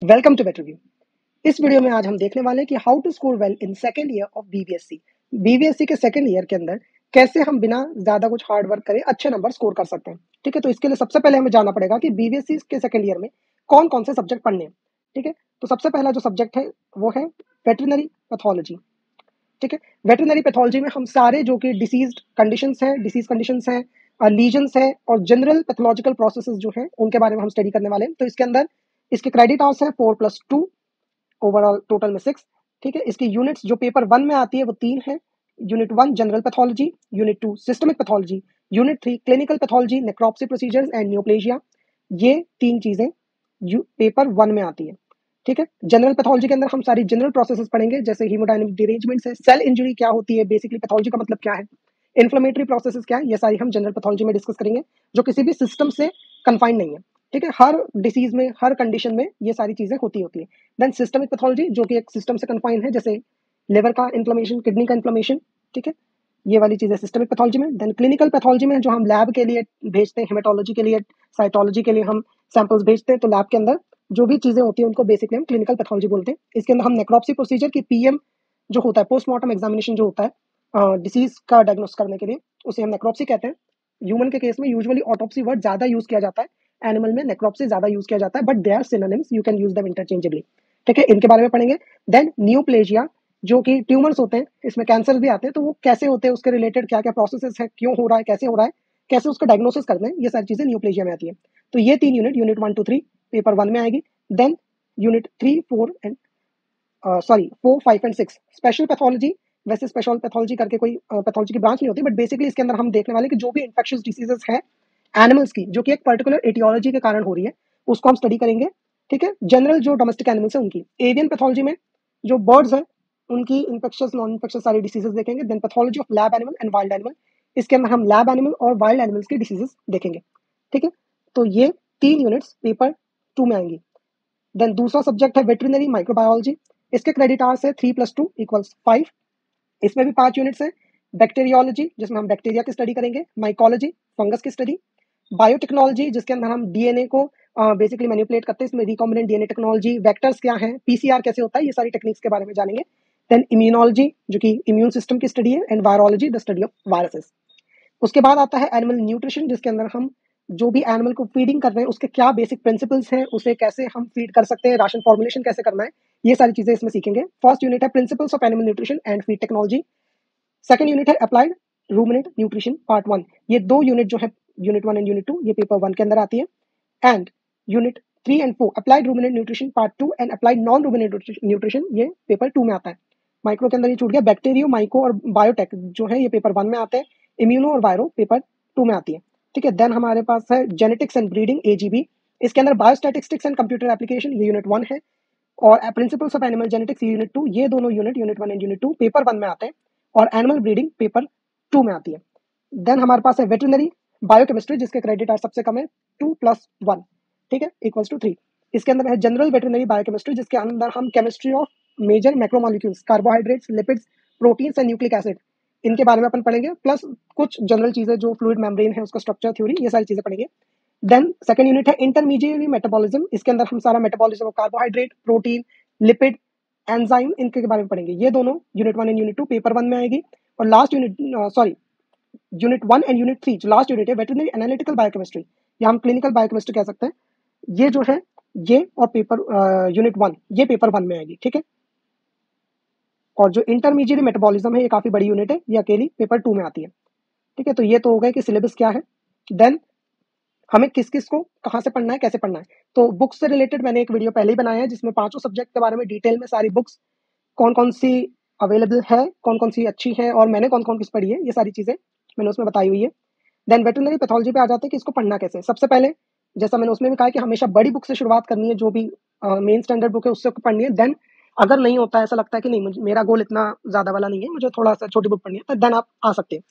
Welcome to Better View. इस video में आज हम देखने वाले हैं कि how to score well in second year of BVSc. BVSc के सेकंड ईयर के अंदर कैसे हम बिना ज्यादा कुछ हार्ड वर्क करे अच्छे नंबर स्कोर कर सकते हैं। ठीक है, तो इसके लिए सबसे पहले हमें जानना पड़ेगा कि बीबीएससी के सेकंड ईयर में कौन कौन से सब्जेक्ट पढ़ने हैं। ठीक है, तो सबसे पहला जो सब्जेक्ट है वो है वेटरिनरी पैथोलॉजी। ठीक है, वेटरिनरी पैथोलॉजी में हम सारे जो कि डिसीज कंडीशंस हैं, लीजन्स है और जनरल पैथोलॉजिकल प्रोसेसेस जो हैं उनके बारे में हम स्टडी करने वाले हैं। तो इसके अंदर इसके क्रेडिट आवर्स है 4+2, ओवरऑल टोटल में 6। ठीक है, इसकी यूनिट्स जो पेपर 1 में आती है वो 3 है। Unit 1 general pathology, unit 2 systemic pathology, unit 3 clinical pathology, necropsy procedures and neoplasia. ये 3 चीजें पेपर 1 में आती है। ठीक है, जनरल पैथोलॉजी के अंदर हम सारी जनरल प्रोसेसेस पढ़ेंगे, जैसे हीमोडायनेमिक डिरेंजमेंट्स है, सेल इंजरी क्या होती है, बेसिकली पैथोलॉजी का मतलब क्या है, इन्फ्लेमेटरी प्रोसेसेस क्या है, ये सारी हम जनरल पैथोलॉजी में डिस्कस करेंगे, जो किसी भी सिस्टम से कन्फाइंड नहीं है। ठीक है, हर डिसीज में हर कंडीशन में ये सारी चीजें होती है। देन सिस्टमिक पैथोलॉजी जो कि एक सिस्टम से कन्फाइंड है, जैसे लिवर का इन्फ्लेमेशन, किडनी का इन्फ्लेमेशन। ठीक है, ये वाली चीजें सिस्टमिक पैथोलॉजी में। देन क्लिनिकल पैथोलॉजी में जो हम लैब के लिए भेजते हैं, हेमेटोलॉजी के लिए, साइटोलॉजी के लिए हम सैंपल्स भेजते हैं, तो लैब के अंदर जो भी चीजें होती हैं उनको बेसिकली हम क्लिनिकल पैथोलॉजी बोलते हैं। इसके अंदर हम नेक्रोप्सी प्रोसीजर की पीएम जो होता है, पोस्टमार्टम एग्जामिनेशन जो होता है डिसीज का डायग्नोस करने के लिए, उसे हम नेक्रोप्सी कहते हैं। ह्यूमन के केस में यूजुअली ऑटोप्सी वर्ड ज्यादा यूज किया जाता है, एनिमल में नेक्रोप्सी ज्यादा यूज किया जाता है, but they are synonyms, you can use them interchangeably. ठीक है, इनके बारे में पढ़ेंगे। देन न्यूप्लेजिया जो कि ट्यूमर्स होते हैं, इसमें कैंसर भी आते हैं, तो वो कैसे होते हैं, उसके रिलेटेड क्या क्या प्रोसेसेस है, क्यों हो रहा है, कैसे हो रहा है, कैसे उसका डायग्नोसिस करना है, ये सारी चीजें न्यूप्लेजिया में आती है। तो ये 3 यूनिट 1 to 3 पेपर 1 में आएगी। Then unit 3, 4 and 4, 5 and 6 special pathology. वैसे स्पेशल पैथोलॉजी करके कोई पैथोलॉजी की ब्रांच नहीं होती, बट बेसिकली इसके अंदर हम देखने वाले कि जो भी इन्फेक्शियस डिसीजेस है एनिमल्स की, जो कि एक पर्टिकुलर एटियोलॉजी के कारण हो रही है, उसको हम स्टडी करेंगे। ठीक है, जनरल जो डोमेस्टिक एनिमल्स है उनकी। एवियन पैथोलॉजी में जो बर्ड्स है उनकी इन्फेक्शियस नॉन इन्फेक्शियस सारी डिसीजेस देखेंगे। Then pathology of lab animal and wild animal, इसके अंदर हम लैब एनिमल और वाइल्ड एनिमल्स की डिसीजेस देखेंगे। ठीक है, तो ये 3 यूनिट्स पेपर 2 में आएंगी। देन दूसरा सब्जेक्ट है वेटरिनरी माइक्रोबायोलॉजी। इसके क्रेडिट आवर्स है 3+2=5। इसमें भी 5 यूनिट्स हैं। बैक्टीरियोलॉजी जिसमें हम बैक्टीरिया की स्टडी करेंगे, माइकोलॉजी फंगस की स्टडी, बायोटेक्नोलॉजी जिसके अंदर हम डीएनए को बेसिकली मैनिपुलेट करते हैं, इसमें रिकॉम्बिनेंट डीएनए टेक्नोलॉजी, वेक्टर्स क्या है, पीसीआर कैसे होता है, ये सारी टेक्निक्स के बारे में जानेंगे। देन इम्यूनोलॉजी जो कि इम्यून सिस्टम की स्टडी है, and virology the study of viruses. उसके बाद आता है एनिमल न्यूट्रिशन, जिसके अंदर हम जो भी एनिमल को फीडिंग कर रहे हैं उसके क्या बेसिक प्रिंसिपल्स हैं, उसे कैसे हम फीड कर सकते हैं, राशन फॉर्मुलेशन कैसे करना है, ये सारी चीजें इसमें सीखेंगे। फर्स्ट यूनिट है principles of animal nutrition and feed technology. Second unit है अप्लाइड रूमिनेंट न्यूट्रिशन पार्ट 1। ये 2 यूनिट जो है, यूनिट 1 एंड यूनिट 2, ये पेपर 1 के अंदर आती है। And unit 3 and 4 applied ruminant nutrition part 2 and applied non ruminant nutrition, ये पेपर 2 में आता है। माइक्रो के अंदर ये छूट गया। बैक्टीरियो, माइको और बायोटेक जो है ये पेपर 1 में आते हैं। इम्यूनो और वायरो पेपर 2 में आती है। ठीक है, देन हमारे पास है जेनेटिक्स एंड ब्रीडिंग एजीबी। इसके अंदर बायोस्टैटिस्टिक्स एंड कंप्यूटर एप्लीकेशन, ये यूनिट 1 है। और principles of animal genetics unit 2, ये दोनों यूनिट 1 एंड यूनिट 2 पेपर 1 में आते हैं, और एनिमल ब्रीडिंग पेपर 2 में आती है। देन हमारे पास है वेटरिनरी बायोकेमिस्ट्री, जिसके क्रेडिट आर सबसे कम है 2+1, ठीक है, =3। इसके अंदर है जनरल वेटरिनरी बायोकेमिस्ट्री, जिसके अंदर हम chemistry of major macromolecules, carbohydrates, lipids, proteins and nucleic acid, इनके बारे में अपन पढ़ेंगे, प्लस कुछ जनरल चीजें जो फ्लूइड मेम्ब्रेन है उसका स्ट्रक्चर थ्योरी, ये सारी चीजें पढ़ेंगे। देन सेकंड यूनिट है इंटरमीडिएट मेटाबॉलिज्म। इसके अंदर हम सारा metabolism of carbohydrate, protein, lipid, enzyme, इनके बारे में पढ़ेंगे। ये दोनों यूनिट 1 एंड यूनिट 2 पेपर 1 में आएगी। और लास्ट यूनिट 1 एंड यूनिट 3 जो लास्ट यूनिट है, वेटरिनरी एनालिटिकल बायोकेमिस्ट्री, या हम क्लिनिकल बायोकेमिस्ट्री कह सकते हैं, ये जो है ये और पेपर यूनिट 1 ये पेपर 1 में आएगी। ठीक है, और जो इंटरमीडिएट मेटाबॉलिज्म है ये काफी बड़ी यूनिट है, ये अकेली पेपर 2 में आती है। ठीक है, तो ये तो हो गया कि सिलेबस क्या है। देन हमें किस किस को कहाँ से पढ़ना है, कैसे पढ़ना है। तो बुक्स से रिलेटेड मैंने एक वीडियो पहले ही बनाया है, जिसमें 5 सब्जेक्ट के बारे में डिटेल में सारी बुक्स कौन कौन सी अवेलेबल है, कौन कौन सी अच्छी है, और मैंने कौन कौन किस पढ़ी है, ये सारी चीजें मैंने उसमें बताई हुई है। देन वेटरिनरी पैथोलॉजी पे आ जाते हैं कि इसको पढ़ना कैसे। सबसे पहले जैसा मैंने उसमें भी कहा कि हमेशा बड़ी बुक से शुरुआत करनी है, जो भी मेन स्टैंडर्ड बुक है उससे पढ़नी है। देन अगर नहीं होता है, ऐसा लगता है कि नहीं मेरा गोल इतना ज्यादा वाला नहीं है, मुझे थोड़ा सा छोटी बुक पढ़नी है, तो देन आप आ सकते हैं।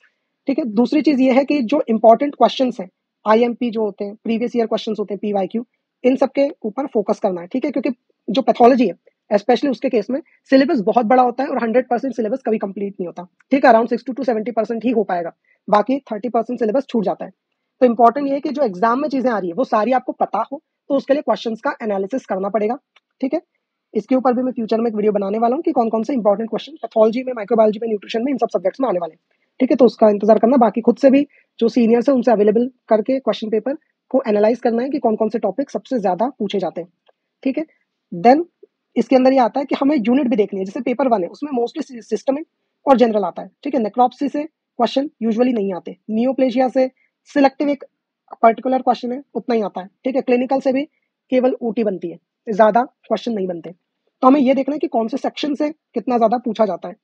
ठीक है, दूसरी चीज ये है कि जो इंपॉर्टेंट क्वेश्चन है, आईएमपी जो होते हैं, प्रीवियस ईयर क्वेश्चन होते हैं, पीवाईक्यू, इन सबके ऊपर फोकस करना है। ठीक है, क्योंकि जो पैथोलॉजी है स्पेशली उसके केस में सिलेबस बहुत बड़ा होता है, और 100% सिलेबस कभी कंप्लीट नहीं होता। ठीक है, अराउंड 60 to 70% ही हो पाएगा, बाकी 30% सिलेबस छूट जाता है। तो इंपॉर्टेंट ये है कि जो एग्जाम में चीजें आ रही है वो सारी आपको पता हो, तो उसके लिए क्वेश्चंस का एनालिसिस करना पड़ेगा। ठीक है। इसके ऊपर भी मैं फ्यूचर में एक वीडियो बनाने वाला हूँ कि कौन कौन से इंपॉर्टेंट क्वेश्चन पैथोलॉजी में, माइक्रोबायोलॉजी में, न्यूट्रिशन में, इन सब सब्जेक्ट्स में आने वाले हैं। ठीक है, तो उसका इंतजार करना। बाकी खुद से भी जो सीनियर्स है उनसे अवेलेबल करके क्वेश्चन पेपर को एनालाइज करना है कि कौन कौन से टॉपिक सबसे ज्यादा पूछे जाते हैं। ठीक है, देन इसके अंदर ये आता है कि हमें यूनिट भी देखनी है। जैसे पेपर 1 है उसमें मोस्टली सिस्टमिक और जनरल आता है। ठीक है, नेक्रोप्सी से क्वेश्चन यूजुअली नहीं आते, नियोप्लेजिया से सिलेक्टिव एक पर्टिकुलर क्वेश्चन है उतना ही आता है। ठीक है, क्लिनिकल से भी केवल ऊटी बनती है, ज्यादा क्वेश्चन नहीं बनते। तो हमें ये देखना है कि कौन से सेक्शन से कितना ज्यादा पूछा जाता है।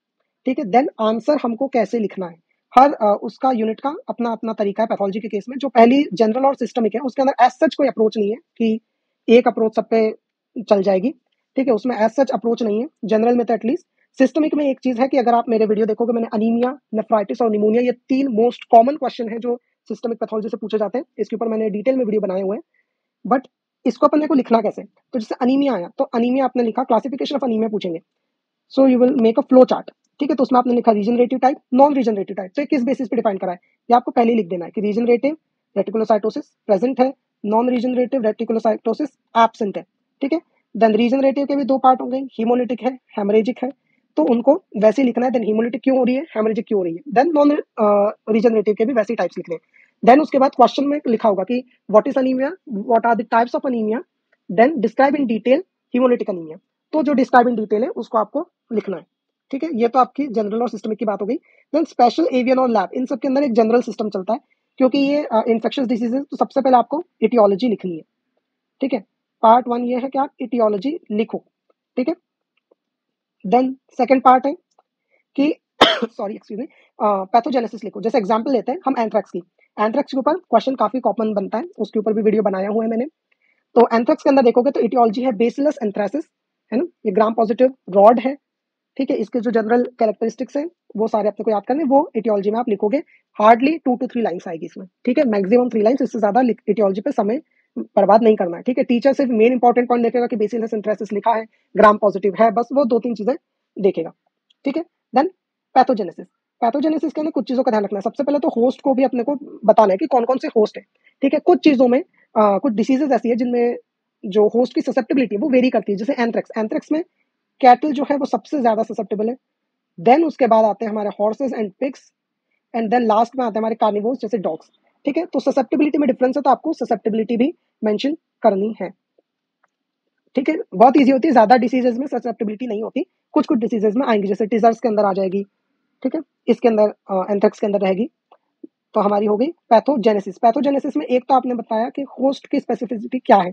ठीक है, देन आंसर हमको कैसे लिखना है। हर उसका यूनिट का अपना अपना तरीका है। पैथोलॉजी के केस में जो पहली जनरल और सिस्टमिक है उसके अंदर एज सच कोई अप्रोच नहीं है कि एक अप्रोच सब पे चल जाएगी। ठीक है, उसमें एज सच अप्रोच नहीं है जनरल में तो एटलीस्ट। सिस्टमिक में एक चीज है कि अगर आप मेरे वीडियो देखोगे, मैंने अनीमिया, नेफ्राइटिस और निमोनिया, ये 3 मोस्ट कॉमन क्वेश्चन है जो सिस्टमिक पैथोलॉजी से पूछे जाते हैं। इसके ऊपर मैंने डिटेल में वीडियो बनाए हुए हैं। बट इसको अपने को लिखना कैसे, तो जैसे अनीमिया आया तो अनीमिया आपने लिखा, क्लासिफिकेशन ऑफ अनीमिया पूछेंगे, so you will make a flow chart. ठीक है, तो उसमें आपने लिखा regenerative type, non regenerative type. तो ये किस बेसिस पे डिफाइन करा है, ये आपको पहले ही लिख देना है कि रीजनरेटिव रेटिकुलोसाइटोसिस प्रेजेंट है, नॉन रीजनरेटिव रेटिकुलोसाइटोसिस एब्सेंट है। ठीक है, देन रीजनरेटिव के भी 2 पार्ट होंगे, हीमोलिटिक है, हेमरेजिक है। तो उनको वैसे ही लिखना है। देन हीमोलिटिक क्यों हो रही है, हेमरेजिक क्यों हो रही है। देन नॉन रीजनरेटिव के भी वैसे ही टाइप्स लिखने हैं। देन उसके बाद क्वेश्चन में लिखा होगा कि what is anaemia, what are the types of anaemia, then describe in detail haemolytic anaemia. तो जो डिस्क्राइब इन डिटेल है उसको आपको लिखना है। ठीक है, ये तो आपकी जनरल और सिस्टमिक की बात हो गई। देन स्पेशल एवियन और लैब, इन सब के अंदर एक जनरल सिस्टम चलता है क्योंकि ये इन्फेक्शियस डिसीजेज। तो सबसे पहले आपको इटियोलॉजी लिखनी है। ठीक है, पार्ट 1 ये है कि आप इटियोलॉजी लिखो। ठीक है, देन सेकंड पार्ट है कि सॉरी एक्सक्यूज मी, पैथोजेनेसिस लिखो। जैसे एग्जांपल लेते हैं हम एंथ्रेक्स की। एंथ्रेक्स के ऊपर क्वेश्चन काफी कॉमन बनता है, उसके ऊपर भी वीडियो बनाया हुआ है मैंने। तो एंथ्रेक्स के अंदर देखोगे तो इटियोलॉजी है बेसिलस एंथ्रासिस, है ना, ये ग्राम पॉजिटिव रॉड है। ठीक है, इसके जो जनरल कैरेक्टरिस्टिक्स हैं वो सारे अपने को याद करने, वो इटियोलॉजी में आप लिखोगे। हार्डली 2 to 3 लाइन्स आएगी इसमें। ठीक है, मैक्सिमम 3 लाइन्स, इससे ज्यादा इटियोलॉजी पे समय बर्बाद नहीं करना है। ठीक है, टीचर सिर्फ मेन इंपॉर्टेंट पॉइंट देखेगा कि बेसिलस एंथ्रासिस लिखा है, ग्राम पॉजिटिव है, बस वो 2-3 चीजें देखेगा। ठीक है, देन पैथोजेनेसिस। पैथोजेनेसिस के अंदर कुछ चीजों का ध्यान रखना है। सबसे पहले तो होस्ट को भी अपने को बताना है कि कौन कौन से होस्ट है। ठीक है, कुछ चीजों में कुछ डिसीजेज ऐसी है जिनमें जो होस्ट की ससेप्टेबिलिटी है वो वेरी करती है। जैसे एंथ्रेक्स, एंथ्रेक्स में कैटल जो है वो सबसे ज्यादा ससेप्टेबल है। देन उसके बाद आते हैं हमारे horses and pigs, and then last में आते हैं हमारे कार्निवोर्स जैसे डॉग्स। ठीक है, तो ससेप्टेबिलिटी में डिफरेंस है तो आपको ससेप्टेबिलिटी भी मेंशन करनी है। ठीक है, बहुत इजी होती है, ज्यादा डिसीजेज में ससेप्टेबिलिटी नहीं होती, कुछ कुछ डिसीजेज में आएंगी, जैसे टीजर्स के अंदर आ जाएगी। ठीक है, इसके अंदर एंथ्रेक्स के अंदर रहेगी। तो हमारी हो गई पैथोजेनेसिस। पैथोजेनेसिस में एक तो आपने बताया कि होस्ट की स्पेसिफिसिटी क्या है।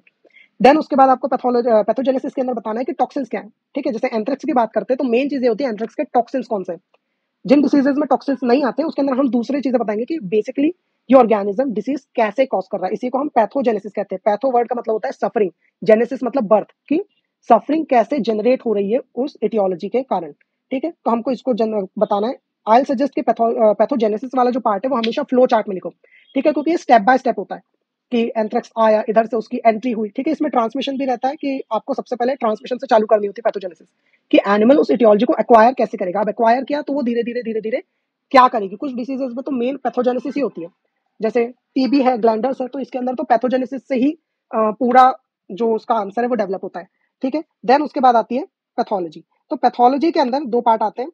देन उसके बाद आपको पैथोजेनेसिस के अंदर बताना है कि टॉक्सिन्स क्या है। ठीक है, जैसे एंथ्रेक्स की बात करते हैं तो मेन चीजें होती है एंथ्रेक्स के टॉक्सिन्स कौन से हैं। जिन डिसीजेज में टॉक्सिन्स नहीं आते उसके अंदर हम दूसरी चीजें बताएंगे कि बेसिकली ये ऑर्गेनिज्म डिसीज कैसे कॉज कर रहा है। इसी को हम पैथोजेनेसिस कहते हैं। पैथो वर्ड का मतलब होता है सफरिंग, जेनेसिस मतलब बर्थ, की सफरिंग कैसे जनरेट हो रही है उस एटियोलॉजी के कारण। ठीक है, तो हमको इसको बताना है। आई सजेस्ट कि पैथोजेनेसिस वाला जो पार्ट है वो हमेशा फ्लो चार्ट में लिखो। ठीक है, क्योंकि ये स्टेप बाय स्टेप होता है कि एंथ्रेक्स आया, इधर से उसकी एंट्री हुई। ठीक है, इसमें ट्रांसमिशन भी रहता है कि आपको सबसे पहले ट्रांसमिशन से चालू करनी होती है पैथोजेनेसिस, कि एनिमल उस एटियोलॉजी को एक्वायर कैसे करेगा। अब एक्वायर किया तो वो धीरे धीरे धीरे धीरे क्या करेगी। कुछ डिसीजेस में तो मेन पैथोजेनेसिस ही होती है, जैसे टीबी है, ग्लैंडर्स है, तो इसके अंदर तो पैथोजेनेसिस से ही पूरा जो उसका आंसर है वो डेवलप होता है। ठीक है, देन उसके बाद आती है पैथोलॉजी। तो पैथोलॉजी के अंदर 2 पार्ट आते हैं।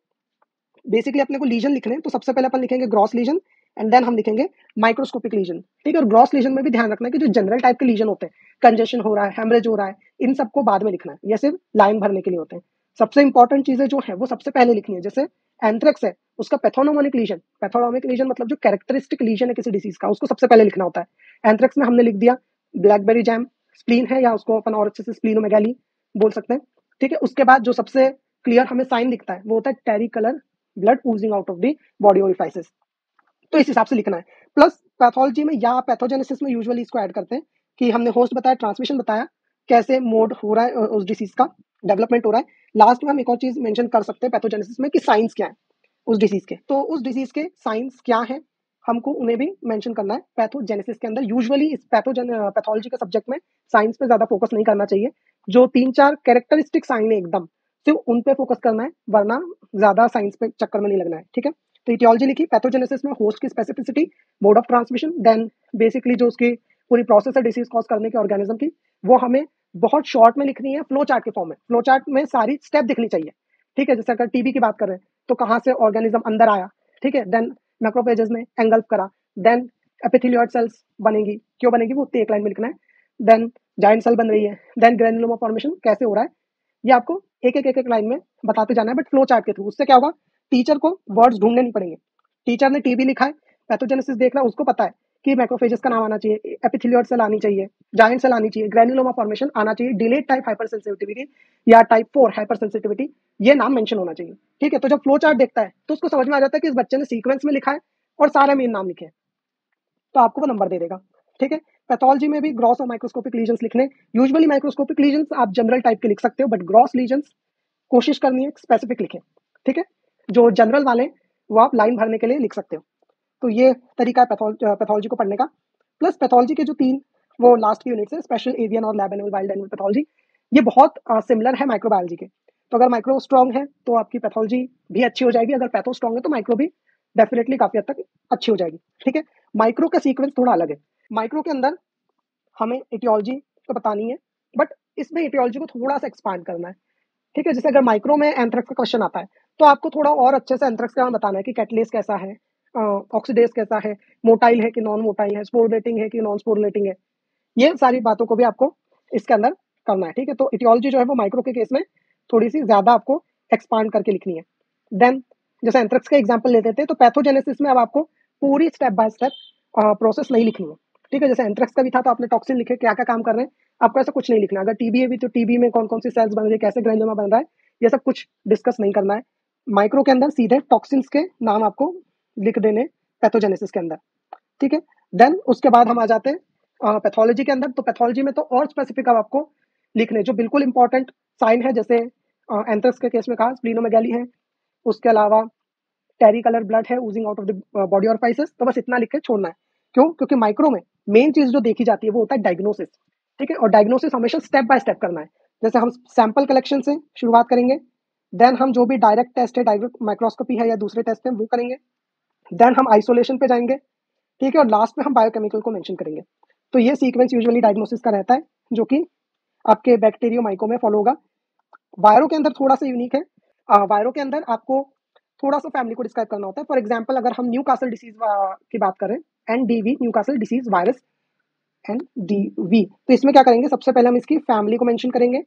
बेसिकली अपने को लीजन लिखने हैं, तो सबसे पहले अपन लिखेंगे ग्रॉस लीजन, एंड देन हम लिखेंगे माइक्रोस्कोपिक लीजन। ठीक है, और ग्रॉस लीजन में भी ध्यान रखना है कि जो जनरल टाइप के लीजन होते हैं, कंजेशन हो रहा है, हेमरेज हो रहा है, इन सबको बाद में लिखना है, ये सिर्फ लाइन भरने के लिए होते हैं। सबसे इंपॉर्टेंट चीजें जो है वो सबसे पहले लिखनी है। जैसे एंथ्रेक्स है, उसका पैथोनोमोनिक लीजन, पैथोनोमिक लीजन मतलब जो कैरेक्टरिस्टिक लीजन है किसी डिसीज का, उसको सबसे पहले लिखना होता है। एंथ्रेक्स में हमने लिख दिया ब्लैकबेरी जैम, स्प्लीन है, या उसको अपन और अच्छे से स्प्लीनोमेगाली बोल सकते हैं। ठीक है, उसके बाद जो सबसे क्लियर हमें साइन दिखता है वो होता है tarry colour blood oozing out of the body orifices. तो इस हिसाब से लिखना है। प्लस पैथोलॉजी में या पैथोजेनेसिस में यूजुअली इसको ऐड करते हैं कि हमने होस्ट बताया, ट्रांसमिशन बताया, कैसे मोड हो रहा है उस डिसीज का, डेवलपमेंट हो रहा है। लास्ट में हम एक और चीज मेंशन कर सकते हैं पैथोजेनेसिस में कि साइंस क्या है उस डिसीज के। तो उस डिसीज के साइंस क्या है हमको उन्हें भी मेंशन करना है पैथोजेनेसिस के अंदर। यूजुअली इस पैथोलॉजी के सब्जेक्ट में साइंस पे ज्यादा फोकस नहीं करना चाहिए। जो 3-4 कैरेक्टरिस्टिक साइन है एकदम सिर्फ उन पे फोकस करना है, वरना ज्यादा साइंस पे चक्कर में नहीं लगना है। ठीक है, तो इटियोलॉजी लिखी, पैथोजेनेसिस में होस्ट की specificity, mode of transmission, then basically जो उसकी पूरी प्रोसेस है डिसीज कॉज करने के ऑर्गेनिज्म की, वो हमें बहुत शॉर्ट में लिखनी है, फ्लो चार्ट के फॉर्म में। फ्लो चार्ट में सारी स्टेप दिखनी चाहिए, ठीक है। जैसे अगर टीबी की बात कर रहे हैं तो कहाँ से ऑर्गेनिज्म अंदर आया, ठीक है, देन मैक्रोफेजेस ने एंगल्फ करा, देन एपिथेलियोइड सेल्स बनेंगी, क्यों बनेगी वो उतनी एक लाइन में लिखना है, देन जायंट सेल बन रही है, देन ग्रेनुलोमा फॉर्मेशन कैसे हो रहा है, ये आपको एक लाइन में बताते जाना है, बट फ्लो चार्ट के थ्रू। उससे क्या होगा, टीचर को वर्ड्स ढूंढने नहीं पड़ेंगे। टीचर ने टीबी लिखा है, पैथोजेनेसिस देख रहा है, उसको पता है कि मैक्रोफेजेस का नाम आना चाहिए, एपिथेलियोइड सेल आनी चाहिए, जायंट सेल आनी चाहिए, ग्रेनुलोमा फॉर्मेशन आना चाहिए, डिलेड टाइप हाइपर सेंसिटिविटी या टाइप 4 हाइपर सेंसिटिविटी, ये नाम मेंशन होना चाहिए, ठीक है। तो जब फ्लो चार्ट देखता है तो उसको समझ में आ जाता है कि इस बच्चे ने सीक्वेंस में लिखा है और सारे मेन नाम लिखे हैं, तो आपको वो नंबर दे देगा, ठीक है। पैथोलॉजी में भी ग्रॉस और माइक्रोस्कोपिक लीजन्स लिखने, यूजुअली माइक्रोस्कोपिक लीजन्स आप जनरल टाइप के लिख सकते हो, बट ग्रॉस लीजन्स कोशिश करनी है स्पेसिफिक लिखें, ठीक है। जो जनरल वाले वो आप लाइन भरने के लिए लिख सकते हो। तो ये तरीका है पैथोलॉजी को पढ़ने का। प्लस पैथोलॉजी के जो 3 वो लास्ट की यूनिट्स है, स्पेशल एवियन और lab animal wild animal pathology, ये बहुत सिमिलर है माइक्रोबायोलॉजी के। तो अगर माइक्रो स्ट्रॉन्ग है तो आपकी पैथोलॉजी भी अच्छी हो जाएगी, अगर पैथो स्ट्रॉन्ग है तो माइक्रो भी डेफिनेटली काफी हद तक अच्छी हो जाएगी, ठीक है। माइक्रो का सीक्वेंस थोड़ा अलग है। माइक्रो के अंदर हमें एटियोलॉजी तो बतानी है, बट इसमें एटियोलॉजी को थोड़ा सा एक्सपांड करना है, ठीक है। जैसे अगर माइक्रो में एंथ्रेक्स का क्वेश्चन आता है तो आपको थोड़ा और अच्छे से एंथ्रेक्स का बताना है कि कैटलेस कैसा है, ऑक्सीडेज कैसा है, मोटाइल है कि नॉन मोटाइल है, स्पोरलेटिंग है कि नॉन स्पोरलेटिंग है, ये सारी बातों को भी आपको इसके अंदर करना है, ठीक है। तो इटियोलॉजी जो है वो माइक्रो के केस में थोड़ी सी ज्यादा आपको एक्सपांड करके लिखनी है। देन जैसे एंथ्रेक्स का एग्जाम्पल लेते थे तो पैथोजेनेसिस में अब आपको पूरी स्टेप बाय स्टेप प्रोसेस नहीं लिखनी है, ठीक है। जैसे एंथ्रेक्स का भी था तो आपने टॉक्सिन लिखे, क्या क्या काम कर रहे हैं, आपको ऐसा कुछ नहीं लिखना। अगर टीबी है भी तो टीबी में कौन कौन सी सेल्स बन रही है, कैसे ग्रेनुलोमा बन रहा है, ये सब कुछ डिस्कस नहीं करना है। माइक्रो के अंदर सीधे टॉक्सिन्स के नाम आपको लिख देने पैथोजेनेसिस के अंदर, ठीक है। देन उसके बाद हम आ जाते हैं पैथोलॉजी के अंदर। तो पैथोलॉजी में तो और स्पेसिफिक अब आपको लिखने जो बिल्कुल इंपॉर्टेंट साइन है, जैसे एंथ्रेक्स के केस में कहा स्प्लीनोमेगाली है, उसके अलावा टेरी कलर ब्लड है oozing out of the body orifices, तो बस इतना लिख के छोड़ना है। क्यों? क्योंकि माइक्रो में मेन चीज जो देखी जाती है वो होता है डायग्नोसिस, ठीक है। और डायग्नोसिस हमेशा स्टेप बाय स्टेप करना है। जैसे हम सैंपल कलेक्शन से शुरुआत करेंगे, देन हम जो भी डायरेक्ट टेस्ट है, डायरेक्ट माइक्रोस्कोपी है या दूसरे टेस्ट है वो करेंगे, देन हम आइसोलेशन पे जाएंगे, ठीक है, और लास्ट में हम बायोकेमिकल को मेंशन करेंगे। तो ये सीक्वेंस यूजुअली डायग्नोसिस का रहता है, जो कि आपके बैक्टीरियो माइको में फॉलो होगा। वायरो के अंदर थोड़ा सा यूनिक है। वायरो के अंदर आपको थोड़ा सा फैमिली को डिस्क्राइब करना होता है। फॉर एग्जाम्पल अगर हम न्यू कासल डिसीज की बात करें, NDV new castle disease virus, NDV, तो इसमें क्या करेंगे, सबसे पहले हम इसकी फैमिली को मेंशन करेंगे,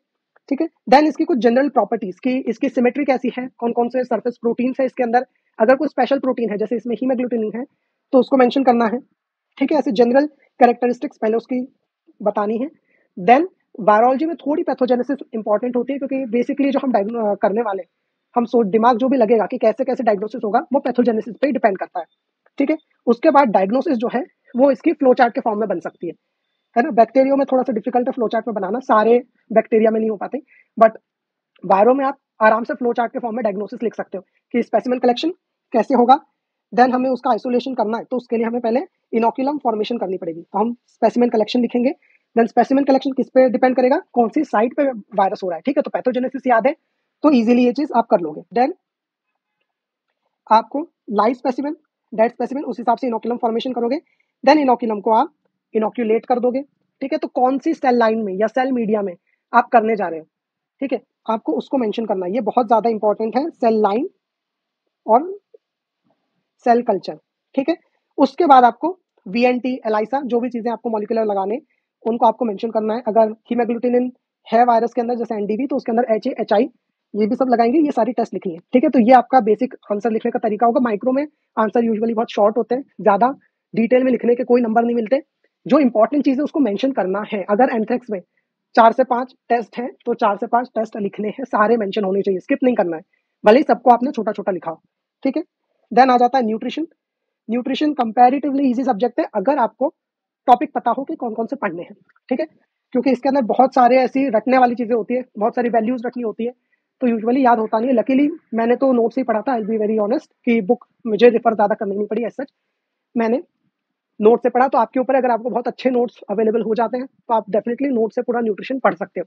ठीक है। देन इसकी कुछ जनरल प्रॉपर्टीज की, इसकी सिमेट्री कैसी है, कौन कौन से सरफेस प्रोटीन है इसके अंदर, अगर कोई स्पेशल प्रोटीन है जैसे इसमें हीमोग्लूटिन है तो उसको मेंशन करना है, ठीक है। ऐसे जनरल कैरेक्टरिस्टिक्स पहले उसकी बतानी है। देन वायरोलॉजी में थोड़ी पैथोजेनेसिस इंपॉर्टेंट होती है, क्योंकि बेसिकली जो हम करने वाले हम सोच दिमाग जो भी लगेगा कि कैसे कैसे डायग्नोसिस होगा वो पैथोजेनेसिस पे डिपेंड करता है, ठीक है। उसके बाद डायग्नोसिस जो है वो इसकी फ्लो चार्ट के फॉर्म में बन सकती है ना। बैक्टीरिया में थोड़ा सा डिफिकल्ट है फ्लो चार्ट में बनाना, सारे बैक्टीरिया में नहीं हो पाते, बट वायरो में आप आराम से फ्लो चार्ट के फॉर्म में डायग्नोसिस लिख सकते हो कि स्पेसिमेन कलेक्शन कैसे होगा। देन हमें उसका आइसोलेशन करना है तो उसके लिए हमें पहले इनोक्यूलम फॉर्मेशन करनी पड़ेगी, तो हम स्पेसिमेन कलेक्शन लिखेंगे। देन स्पेसिमेन कलेक्शन किस पे डिपेंड करेगा, कौन सी साइट पे वायरस हो रहा है, ठीक है। तो पैथोजेनेसिस याद है तो इजीली ये चीज आप कर लोगे। देन आपको लाइव स्पेसिमेन, डेड स्पेसिमेन, उस हिसाब से इनोक्यूलम फॉर्मेशन करोगे। देन इनोक्यूलम को आप इनोक्यूलेट कर दोगे, ठीक है। तो कौन सी सेल लाइन में या सेल मीडिया में आप करने जा रहे हो, ठीक है, आपको उसको मेंशन करना है। ये बहुत ज्यादा इंपॉर्टेंट है, सेल लाइन और सेल कल्चर, ठीक है। उसके बाद आपको वीएनटी, एलाइसा, जो भी चीजें आपको मॉलिक्यूलर लगाने उनको आपको मेंशन करना है। अगर हीमोग्लूटिनिन है वायरस के अंदर जैसे एनडीवी तो उसके अंदर एच आई ये भी सब लगाएंगे, ये सारी टेस्ट लिखनी है, ठीक है। तो ये आपका बेसिक आंसर लिखने का तरीका होगा। माइक्रो में आंसर यूजुअली बहुत शॉर्ट होते हैं, ज्यादा डिटेल में लिखने के कोई नंबर नहीं मिलते। जो इंपॉर्टेंट चीज है उसको मेंशन करना है। अगर एंथ्रेक्स में 4 से 5 टेस्ट है तो 4 से 5 टेस्ट लिखने हैं, सारे मेंशन होने चाहिए, स्किप नहीं करना है, भले ही सबको आपने छोटा छोटा लिखा हो, ठीक है। देन आ जाता है nutrition. Nutrition comparatively easy subject है अगर आपको टॉपिक पता हो कि कौन कौन से पढ़ने हैं, ठीक है। क्योंकि इसके अंदर बहुत सारे ऐसी रटने वाली चीजें होती है, बहुत सारी वैल्यूज रखनी होती है, तो यूजुअली याद होता नहीं है। लकीली मैंने तो नोट से ही पढ़ा था, आई बी वेरी ऑनेस्ट, कि बुक मुझे रिफर ज्यादा करनी नहीं पड़ी, एज सच मैंने नोट से पढ़ा। तो आपके ऊपर, अगर आपको बहुत अच्छे नोट्स अवेलेबल हो जाते हैं तो आप डेफिनेटली नोट से पूरा न्यूट्रिशन पढ़ सकते हो,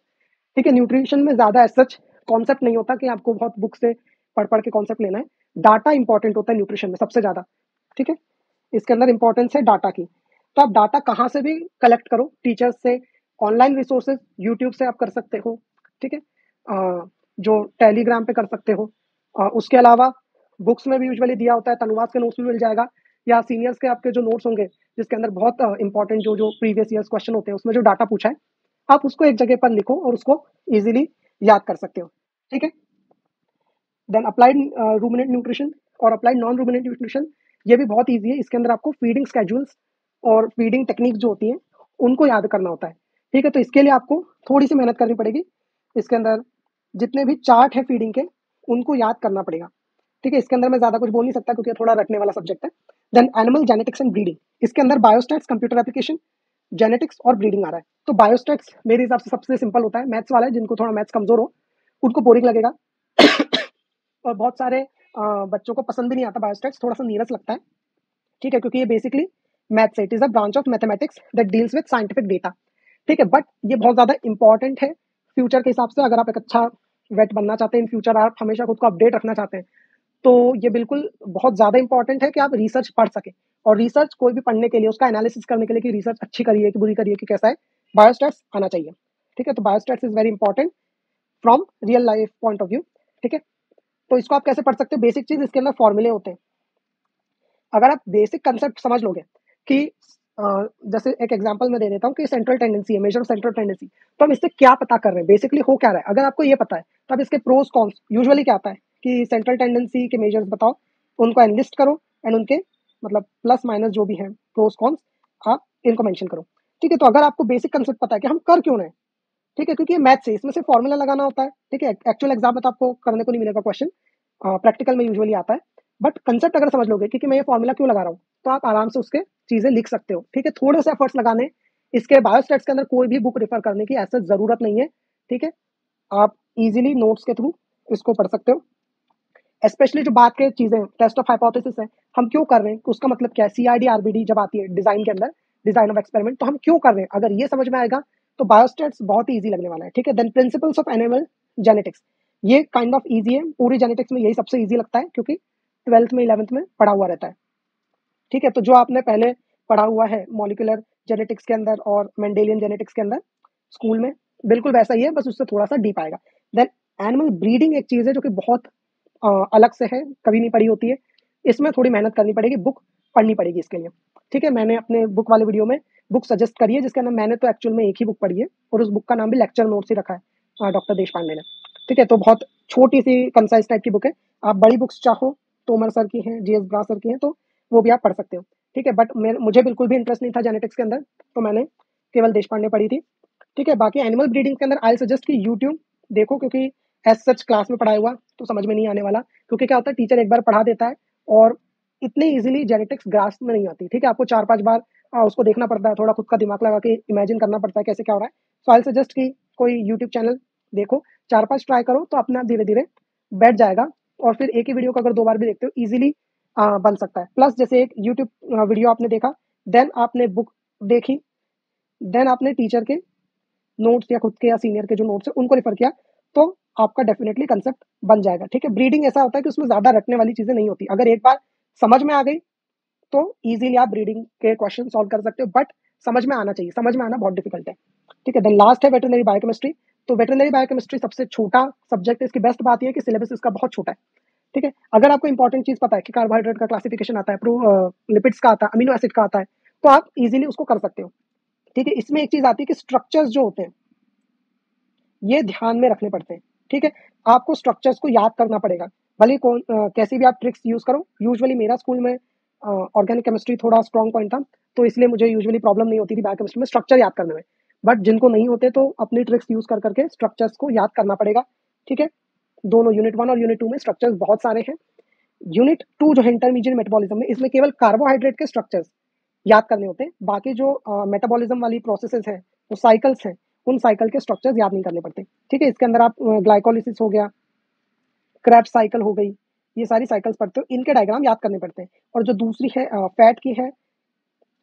ठीक है। न्यूट्रिशन में ज्यादा एज सच कॉन्सेप्ट नहीं होता कि आपको बहुत बुक से पढ़ पढ़ के कॉन्सेप्ट लेना है। डाटा इंपॉर्टेंट होता है न्यूट्रिशन में सबसे ज्यादा, ठीक है। इसके अंदर इंपॉर्टेंस है डाटा की। तो आप डाटा कहाँ से भी कलेक्ट करो, टीचर्स से, ऑनलाइन रिसोर्सेज यूट्यूब से आप कर सकते हो, ठीक है। जो टेलीग्राम पे कर सकते हो। उसके अलावा बुक्स में भी यूजुअली दिया होता है, तनुवाद के नोट्स भी मिल जाएगा, या सीनियर्स के आपके जो नोट्स होंगे जिसके अंदर बहुत इंपॉर्टेंट जो जो प्रीवियस ईयर्स क्वेश्चन होते हैं उसमें जो डाटा पूछा है, आप उसको एक जगह पर लिखो और उसको इजीली याद कर सकते हो, ठीक है। देन अप्लाइड रूमिनेंट न्यूट्रिशन और अप्लाइड नॉन रूमिनेंट न्यूट्रिशन, ये भी बहुत ईजी है। इसके अंदर आपको फीडिंग स्केड्यूल्स और फीडिंग टेक्निक जो होती हैं उनको याद करना होता है, ठीक है। तो इसके लिए आपको थोड़ी सी मेहनत करनी पड़ेगी। इसके अंदर जितने भी चार्ट है फीडिंग के उनको याद करना पड़ेगा, ठीक है। इसके अंदर मैं ज्यादा कुछ बोल नहीं सकता क्योंकि ये थोड़ा रटने वाला सब्जेक्ट है। Then animal genetics and breeding, इसके अंदर बायोस्टैट्स, कंप्यूटर एप्लीकेशन, जेनेटिक्स और ब्रीडिंग आ रहा है। तो बायोस्टैट्स मेरे हिसाब से सबसे सिंपल होता है, मैथ्स वाला है, जिनको थोड़ा मैथ्स कमजोर हो उनको बोरिंग लगेगा और बहुत सारे बच्चों को पसंद भी नहीं आता बायोस्टैट्स, थोड़ा सा नीरस लगता है, ठीक है, क्योंकि ये बेसिकली मैथ्स है, it is a branch of mathematics that deals with scientific data, ठीक है। बट ये बहुत ज्यादा इंपॉर्टेंट है फ्यूचर के हिसाब से। अगर आप एक अच्छा वेट बनना चाहते हैं इन फ्यूचर, आप हमेशा खुद को अपडेट रखना चाहते हैं, तो ये बिल्कुल बहुत ज्यादा इंपॉर्टेंट है कि आप रिसर्च पढ़ सके। और रिसर्च कोई भी पढ़ने के लिए, उसका एनालिसिस करने के लिए कि रिसर्च अच्छी करिए कि बुरी करिए कि कैसा है, बायोस्टैट्स आना चाहिए, ठीक है। तो biostats is very important from real life point of view, ठीक है। तो इसको आप कैसे पढ़ सकते हो, बेसिक चीज इसके अंदर फॉर्मूले होते हैं। अगर आप बेसिक कंसेप्ट समझ लोगे कि जैसे एक एग्जांपल मैं दे देता हूँ कि सेंट्रल टेंडेंसी है, मेजर सेंट्रल टेंडेंसी, तो हम इससे क्या पता कर रहे हैं, बेसिकली हो क्या रहा है, अगर आपको ये पता है तो अब इसके प्रोस कॉन्स यूजुअली क्या आता है कि सेंट्रल टेंडेंसी के मेजर्स बताओ, उनको एनलिस्ट करो एंड उनके मतलब प्लस माइनस जो भी है प्रोस कॉन्स, आप इनको मेंशन करो, ठीक है। तो अगर आपको बेसिक कंसेप्ट पता है कि हम कर क्यों रहे हैं, ठीक है, क्योंकि ये मैथ्स है, इसमें से फॉर्मूला लगाना होता है, ठीक है। एक्चुअल एग्जाम में तो आपको करने को नहीं मिलेगा क्वेश्चन, प्रैक्टिकल में यूजुअली आता है। बट कंसेप्ट अगर समझ लोगे कि मैं ये फॉर्मूला क्यों लगा रहा हूँ, तो आप आराम से उसके चीजें लिख सकते हो, ठीक है। थोड़े से एफर्ट्स लगाने, इसके बायोस्टैट्स के अंदर कोई भी बुक रेफर करने की ऐसा जरूरत नहीं है, ठीक है। आप इजीली नोट्स के थ्रू इसको पढ़ सकते हो। स्पेशली जो बात के चीजें टेस्ट ऑफ हाइपोथेसिस है, हम क्यों कर रहे हैं, उसका मतलब क्या है, सीआरडी आरबीडी जब आती है डिजाइन के अंदर, डिजाइन ऑफ एक्सपेरिमेंट, तो हम क्यों कर रहे हैं, अगर ये समझ में आएगा तो बायोस्टैट्स बहुत ही ईजी लगने वाला है, ठीक है। Then principles of animal genetics, ये काइंड ऑफ ईजी है, पूरी जेनेटिक्स में यही सबसे ईजी लगता है क्योंकि 12th में 11th में पढ़ा हुआ रहता है, ठीक है। तो जो आपने पहले पढ़ा हुआ है मॉलिक्यूलर जेनेटिक्स के अंदर और मेंडेलियन जेनेटिक्स के अंदर स्कूल में, बिल्कुल वैसा ही है, बस उससे थोड़ा सा डीप आएगा। देन एनिमल ब्रीडिंग एक चीज है जो कि बहुत अलग से है, कभी नहीं पढ़ी होती है, इसमें थोड़ी मेहनत करनी पड़ेगी, बुक पढ़नी पड़ेगी इसके लिए, ठीक है। मैंने अपने बुक वाले वीडियो में बुक सजेस्ट करी है जिसके अंदर मैंने तो एक्चुअल में एक ही बुक पढ़ी है और उस बुक का नाम भी लेक्चर नोट्स ही रखा है डॉक्टर देश पांडे ने, ठीक है। तो बहुत छोटी सी कंसाइज टाइप की बुक है। आप बड़ी बुक्स चाहो, तोमर सर की हैं, जीएस ब्रा सर की हैं, तो वो भी आप पढ़ सकते हो, ठीक है। बट मुझे बिल्कुल भी इंटरेस्ट नहीं था जेनेटिक्स के अंदर, तो मैंने केवल देश पांडे पढ़ी थी, ठीक है। बाकी एनिमल ब्रीडिंग के अंदर आई सजेस्ट कि यूट्यूब देखो, क्योंकि एज सच क्लास में पढ़ाया हुआ तो समझ में नहीं आने वाला, क्योंकि क्या होता है टीचर एक बार पढ़ा देता है और इतनी इजीली जेनेटिक्स ग्रास्प में नहीं आती, ठीक है। आपको 4-5 बार उसको देखना पड़ता है, थोड़ा खुद का दिमाग लगा के इमेजिन करना पड़ता है कैसे क्या हो रहा है। सो आई सजेस्ट कि कोई यूट्यूब चैनल देखो, 4-5 ट्राई करो तो अपने आप धीरे धीरे बैठ जाएगा, और फिर एक ही वीडियो को अगर 2 बार भी देखते हो इजीली बन सकता है। प्लस जैसे एक यूट्यूब वीडियो आपने देखा, देन आपने बुक देखी, देन आपने टीचर के नोट्स या खुद के या सीनियर के जो नोट्स है उनको रिफर किया, तो आपका डेफिनेटली कंसेप्ट बन जाएगा, ठीक है। ब्रीडिंग ऐसा होता है कि उसमें ज्यादा रटने वाली चीजें नहीं होती, अगर एक बार समझ में आ गई तो इजीली आप ब्रीडिंग के क्वेश्चन सॉल्व कर सकते हो, बट समझ में आना चाहिए, समझ में आना बहुत डिफिकल्ट है, ठीक है। देन लास्ट है वेटरनरी बायोकेमिस्ट्री। तो वेटरनरी बायोकेमिस्ट्री सबसे छोटा सब्जेक्ट है, इसकी बेस्ट बात यह है कि सिलेबस इसका बहुत छोटा है, ठीक है। अगर आपको इंपॉर्टेंट चीज पता है कि कार्बोहाइड्रेट का क्लासिफिकेशन आता है, लिपिड्स का आता है, अमीनो एसिड का आता है, तो आप इजीली उसको कर सकते हो, ठीक है। इसमें एक चीज आती है कि स्ट्रक्चर्स जो होते हैं ये ध्यान में रखने पड़ते हैं, ठीक है। आपको स्ट्रक्चर्स को याद करना पड़ेगा, भले कौन कैसी भी आप ट्रिक्स यूज करो। यूजुअली मेरा स्कूल में ऑर्गेनिक केमिस्ट्री थोड़ा स्ट्रॉन्ग पॉइंट था, तो इसलिए मुझे यूजुअली प्रॉब्लम नहीं होती थी बायोकेमिस्ट्री में स्ट्रक्चर याद करने में। बट जिनको नहीं होते तो अपनी ट्रिक्स यूज कर करके स्ट्रक्चर्स को याद करना पड़ेगा, ठीक है। दोनों यूनिट 1 और यूनिट 2 में स्ट्रक्चर्स बहुत सारे हैं। यूनिट 2 जो है इंटरमीडिएट मेटाबॉलिज्म में, इसमें केवल कार्बोहाइड्रेट के स्ट्रक्चर्स याद करने होते हैं, बाकी जो मेटाबॉलिज्म वाली प्रोसेसेस हैं, जो साइकिल्स हैं, उन साइकिल के स्ट्रक्चर्स याद नहीं करने पड़ते, ठीक है। इसके अंदर आप ग्लाइकोलिसिस हो गया, क्रैब साइकिल हो गई, ये सारी साइकिल्स पढ़ते हो, इनके डायग्राम याद करने पड़ते हैं। और जो दूसरी है फैट की है,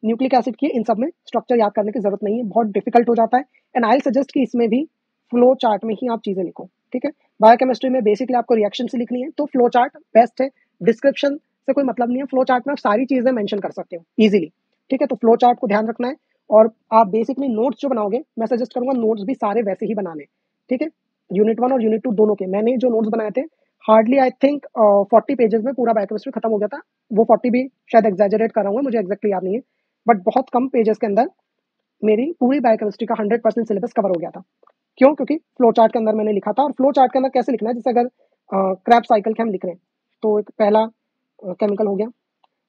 न्यूक्लिक एसिड की है, इन सब में स्ट्रक्चर याद करने की जरूरत नहीं है, बहुत डिफिकल्ट हो जाता है। एंड आई सजेस्ट कि इसमें भी फ्लो चार्ट में ही आप चीजें लिखो, ठीक है। बायोकेमिस्ट्री में बेसिकली आपको रिएक्शन से लिखनी है, तो फ्लो चार्ट बेस्ट है, डिस्क्रिप्शन से कोई मतलब नहीं है, फ्लो चार्ट में आप सारी चीजें मेंशन कर सकते हो इजीली, ठीक है। तो फ्लो चार्ट को ध्यान रखना है। और आप बेसिकली नोट्स जो बनाओगे, मैं सजेस्ट करूंगा नोट्स भी सारे वैसे ही बनाने, ठीक है। यूनिट 1 और यूनिट 2 दोनों के मैंने जो नोट्स बनाए थे, हार्डली आई थिंक 40 पेजेस में पूरा बायोकेमिस्ट्री खत्म हो गया था। वो 40 भी शायद एग्जैजरेट कर रहा हूँ, मुझे एग्जैक्टली याद नहीं है, बट बहुत कम पेजेस के अंदर मेरी पूरी बायोकेमिस्ट्री का 100% सिलेबस कवर हो गया था। क्यों? क्योंकि फ्लो चार्ट के अंदर मैंने लिखा था। और फ्लो चार्ट के अंदर कैसे लिखना है, जैसे अगर क्रैब साइकिल के हम लिख रहे हैं, तो एक पहला केमिकल हो गया,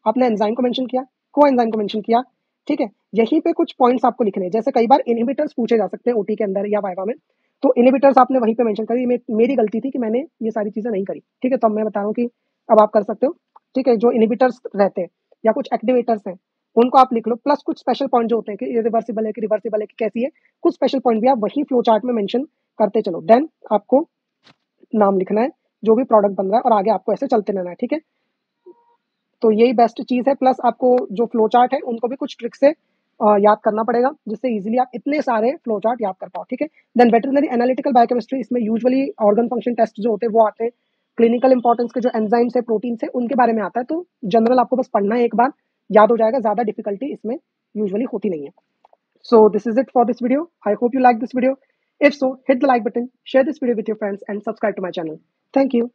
आपने एंजाइम को मेंशन किया, को एंजाइम को मेंशन किया, ठीक है। यहीं पे कुछ पॉइंट्स आपको लिखने हैं, जैसे कई बार इनहिबिटर्स पूछे जा सकते हैं ओटी के अंदर या वाइवा में, तो इनहिबिटर्स आपने वहीं पे मेंशन करी। मेरी गलती थी कि मैंने ये सारी चीजें नहीं करी, ठीक है। तो अब मैं बता रहा हूँ कि अब आप कर सकते हो, ठीक है। जो इनहिबिटर्स रहते हैं या कुछ एक्टिवेटर्स हैं, उनको आप लिख लो, प्लस कुछ स्पेशल पॉइंट जो होते हैं कि रिवर्सिबल है कि रिवर्सिबल है कि कैसी है, कुछ स्पेशल पॉइंट भी आप वही फ्लो चार्ट में मेंशन करते चलो। देन आपको नाम लिखना है जो भी प्रोडक्ट बन रहा है, और आगे आपको ऐसे चलते रहना है, ठीक है। तो यही बेस्ट चीज़ है। प्लस आपको जो फ्लो चार्ट है उनको भी कुछ ट्रिक से याद करना पड़ेगा, जिससे इजीली आप इतने सारे फ्लो चार्ट याद कर पाओ, ठीक है। देन वेटरनरी एनालिटिकल बायोकेमिस्ट्री, इसमें यूजुअली ऑर्गन फंक्शन टेस्ट जो होते हैं वो आते हैं। क्लिनिकल इंपॉर्टेंस के जो एंजाइम्स है, प्रोटीन है, उनके बारे में आता है। तो जनरल आपको बस पढ़ना है, एक बार याद हो जाएगा, ज़्यादा डिफिकल्टी इसमें यूजुअली होती नहीं है। So this is it for this video. I hope you like this video. If so, hit the like button, share this video with your friends, and subscribe to my channel. Thank you.